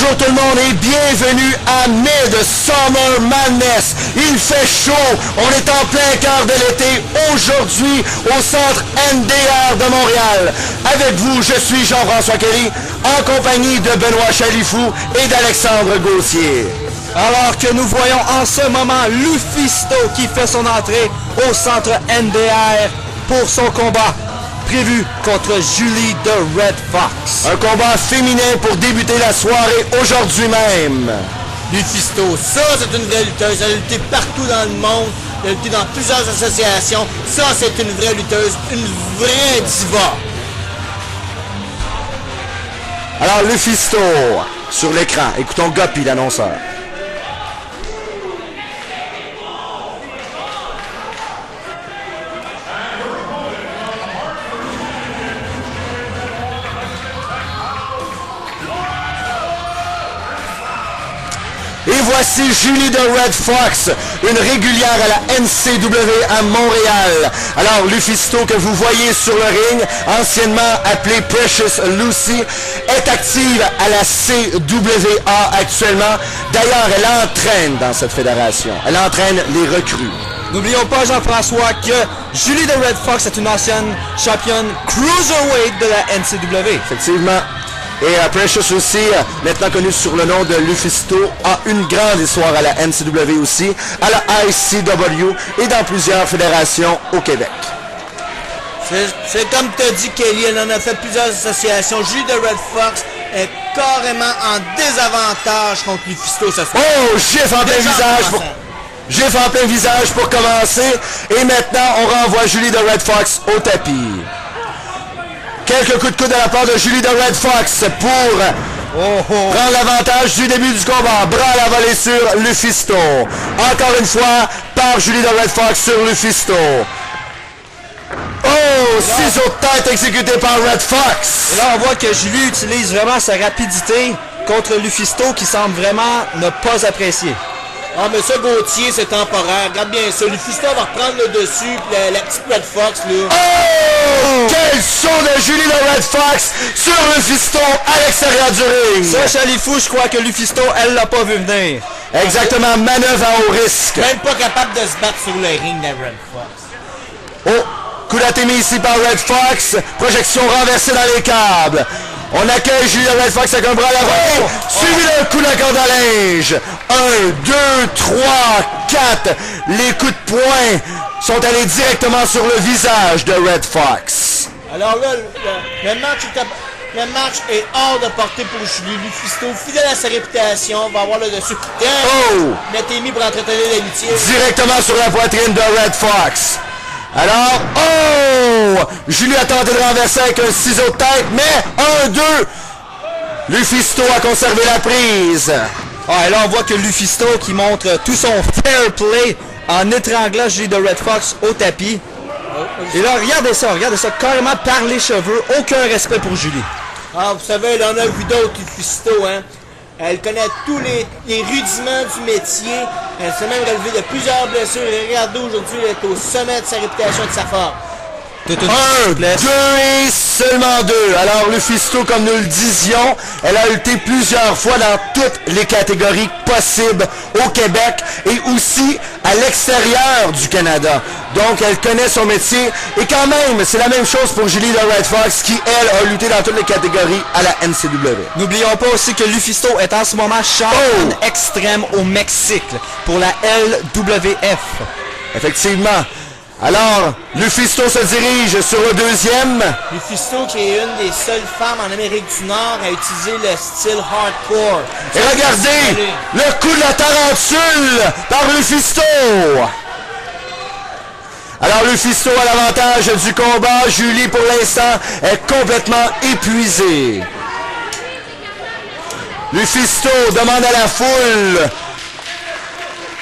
Bonjour tout le monde et bienvenue à Midsummer Madness. Il fait chaud, on est en plein cœur de l'été aujourd'hui au centre NDR de Montréal. Avec vous, je suis Jean-François Kelly en compagnie de Benoît Chalifou et d'Alexandre Gauthier. Alors que nous voyons en ce moment Lufisto qui fait son entrée au centre NDR pour son combat prévu contre Julie de Red Fox. Un combat féminin pour débuter la soirée aujourd'hui même. Lufisto, ça c'est une vraie lutteuse, elle a lutté partout dans le monde, elle a lutté dans plusieurs associations, ça c'est une vraie lutteuse, une vraie diva. Alors Lufisto, sur l'écran, écoutons Guppy l'annonceur. Et voici Julie de Red Fox, une régulière à la NCW à Montréal. Alors, Lufisto, que vous voyez sur le ring, anciennement appelée Precious Lucy, est active à la CWA actuellement. D'ailleurs, elle entraîne dans cette fédération. Elle entraîne les recrues. N'oublions pas, Jean-François, que Julie de Red Fox est une ancienne championne Cruiserweight de la NCW. Effectivement. Et Precious aussi, maintenant connu sur le nom de Lufisto, a une grande histoire à la NCW aussi, à la ICW et dans plusieurs fédérations au Québec. C'est comme tu as dit, Kelly, elle en a fait plusieurs associations. Julie de Red Fox est carrément en désavantage contre Lufisto. Oh, gif en plein visage pour... Gif en plein visage pour commencer. Et maintenant, on renvoie Julie de Red Fox au tapis. Quelques coups de coude de la part de Julie de Red Fox pour prendre l'avantage du début du combat. Bras à la volée sur Lufisto. Encore une fois, par Julie de Red Fox sur Lufisto. Oh, ciseaux de tête exécuté par Red Fox. Et là, on voit que Julie utilise vraiment sa rapidité contre Lufisto qui semble vraiment ne pas apprécier. Ah, mais ça, Gauthier, c'est temporaire. Regarde bien ça. Lufisto va reprendre le dessus, puis la petite Red Fox, là. Oh! Quel saut de Julie de Red Fox sur Lufisto à l'extérieur du ring. Ça, Chalifou, je crois que Lufisto, elle l'a pas vu venir. Exactement, manœuvre à haut risque. Même pas capable de se battre sur le ring, la Red Fox. Oh! Coup d'attémie ici par Red Fox. Projection renversée dans les câbles. On accueille Julie de Red Fox avec un bras à l'avant. Suivi d'un coup de corde à linge. 1, 2, 3, 4. Les coups de poing sont allés directement sur le visage de Red Fox. Alors là, le match est hors de portée pour Julie. Lufisto, fidèle à sa réputation, va avoir le dessus. Mettez-mis pour entretenir l'amitié. Directement sur la poitrine de Red Fox. Alors, Julie a tenté de renverser avec un ciseau de tête, mais 1, 2. Lufisto a conservé la prise. Et là, on voit que Lufisto qui montre tout son fair play en étranglant Julie de Red Fox au tapis. Et là, regardez ça, carrément par les cheveux, aucun respect pour Julie. Ah, vous savez, elle en a vu d'autres, Lufisto, hein. Elle connaît tous les rudiments du métier. Elle s'est même relevée de plusieurs blessures. Et regardez, aujourd'hui, elle est au sommet de sa réputation et de sa forme. 1, 2 et seulement 2. Alors Lufisto, comme nous le disions, elle a lutté plusieurs fois dans toutes les catégories possibles au Québec et aussi à l'extérieur du Canada. Donc elle connaît son métier et quand même, c'est la même chose pour Julie de Red Fox qui, elle, a lutté dans toutes les catégories à la NCW. N'oublions pas aussi que Lufisto est en ce moment championne extrême au Mexique pour la LWF. Effectivement. Alors, Lufisto se dirige sur le deuxième. Lufisto, qui est une des seules femmes en Amérique du Nord à utiliser le style hardcore. Et regardez, le coup de la tarentule par Lufisto. Alors, Lufisto a l'avantage du combat. Julie, pour l'instant, est complètement épuisée. Lufisto demande à la foule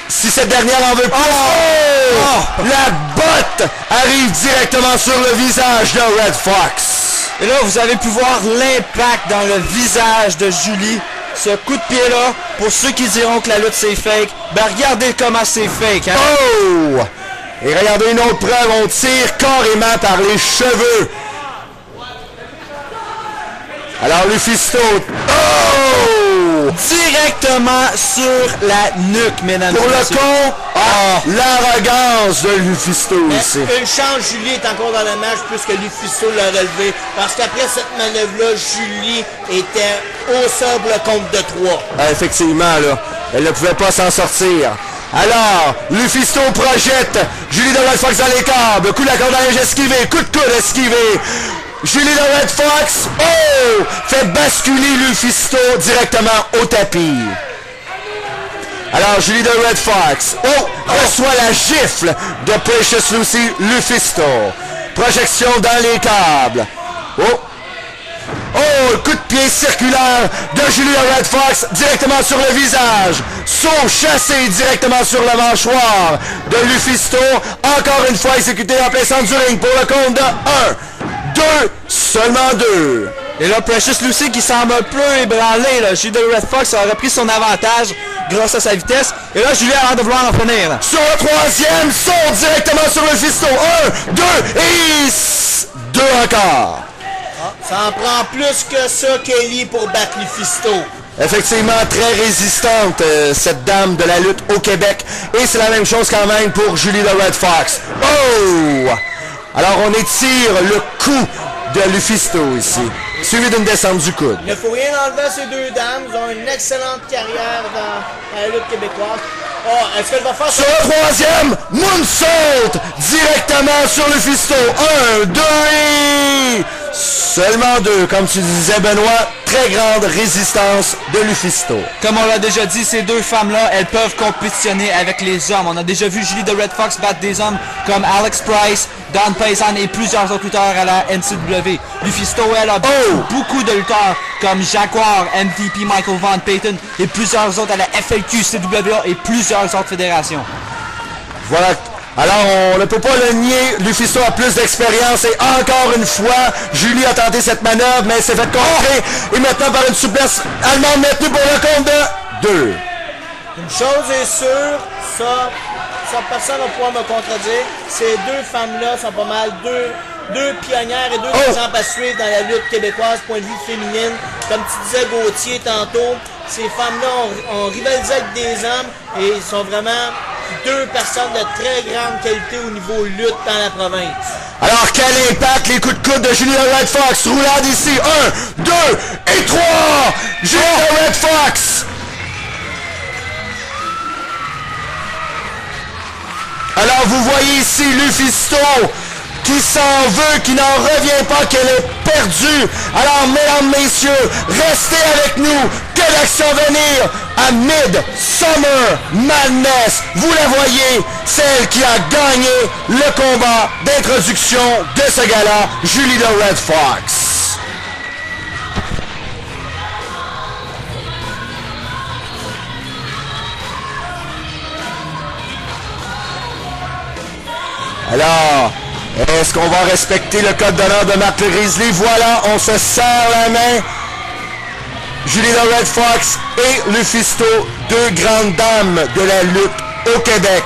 si cette dernière en veut plus. La botte arrive directement sur le visage de Red Fox. Et là, vous avez pu voir l'impact dans le visage de Julie. Ce coup de pied-là, pour ceux qui diront que la lutte c'est fake, ben regardez comment c'est fake. Hein? Et regardez une autre preuve, on tire carrément par les cheveux. Alors Lufisto. Directement sur la nuque, mesdames Pour et le messieurs. compte, l'arrogance de Lufisto ici. Une chance, Julie est encore dans le match puisque Lufisto l'a relevé. Parce qu'après cette manœuvre-là, Julie était au sol pour le compte de 3. Effectivement, là, elle ne pouvait pas s'en sortir. Alors, Lufisto projette Julie de Red Fox dans les câbles. Coup de la corde à linge esquivé, coup de coude esquivé. Julie de Red Fox, fait basculer Lufisto directement au tapis. Alors, Julie de Red Fox, reçoit la gifle de Precious Lucy Lufisto. Projection dans les câbles. Coup de pied circulaire de Julie de Red Fox directement sur le visage. Saut chassé directement sur le mâchoire de Lufisto. Encore une fois exécuté en plein centre du ring pour le compte de 1, 2, seulement 2. Et là, Precious Lucy qui semble un peu ébranlé, là. Julie de Red Fox a repris son avantage grâce à sa vitesse. Et là, Julie a l'air de vouloir en finir. Là. Sur le troisième, saut directement sur Lufisto. 1, 2 et 2 encore. Ça en prend plus que ça, Kelly, pour battre Lufisto. Effectivement, très résistante, cette dame de la lutte au Québec. Et c'est la même chose quand même pour Julie de Red Fox. Alors, on étire le coup de Lufisto ici, suivi d'une descente du coude. Il ne faut rien enlever à ces deux dames. Ils ont une excellente carrière dans la lutte québécoise. Est-ce qu'elle va faire Sur le troisième, moonsault directement sur Lufisto. 1, 2 et... Seulement 2, comme tu disais, Benoît. Très grande résistance de Lufisto. Comme on l'a déjà dit, ces deux femmes-là, elles peuvent compétitionner avec les hommes. On a déjà vu Julie de Red Fox battre des hommes comme Alex Price, Don Payson et plusieurs autres lutteurs à la NCW. Lufisto, elle a beaucoup de lutteurs comme Jaguar, MVP Michael Von Payton et plusieurs autres à la FLQ, CWA et plusieurs autres fédérations. Voilà. Alors, on ne peut pas le nier, Lufisto a plus d'expérience et encore une fois, Julie a tenté cette manœuvre, mais elle s'est fait contrer et maintenant par une souplesse allemande maintenue pour le compte de 2. Une chose est sûre, ça personne ne va pouvoir me contredire, ces deux femmes-là sont pas mal deux pionnières et deux exemples à suivre dans la lutte québécoise, point de vue féminine. Comme tu disais, Gauthier, tantôt, ces femmes-là ont rivalisé avec des hommes et ils sont vraiment deux personnes de très grande qualité au niveau lutte dans la province. Alors, quel impact, les coups de coude de Julie de Red Fox. Roulade ici, 1, 2 et 3. Julie de Red Fox. Alors, vous voyez ici Lufisto qui s'en veut, qui n'en revient pas, qu'elle est perdue. Alors, mesdames, messieurs, restez avec nous. Que d'action venir à Mid-Summer Madness. Vous la voyez, celle qui a gagné le combat d'introduction de ce gala, Julie de Red Fox. Alors, est-ce qu'on va respecter le code d'honneur de Marc Le Grizzly? Voilà, on se serre la main. Julie de Red Fox et Lufisto, deux grandes dames de la lutte au Québec.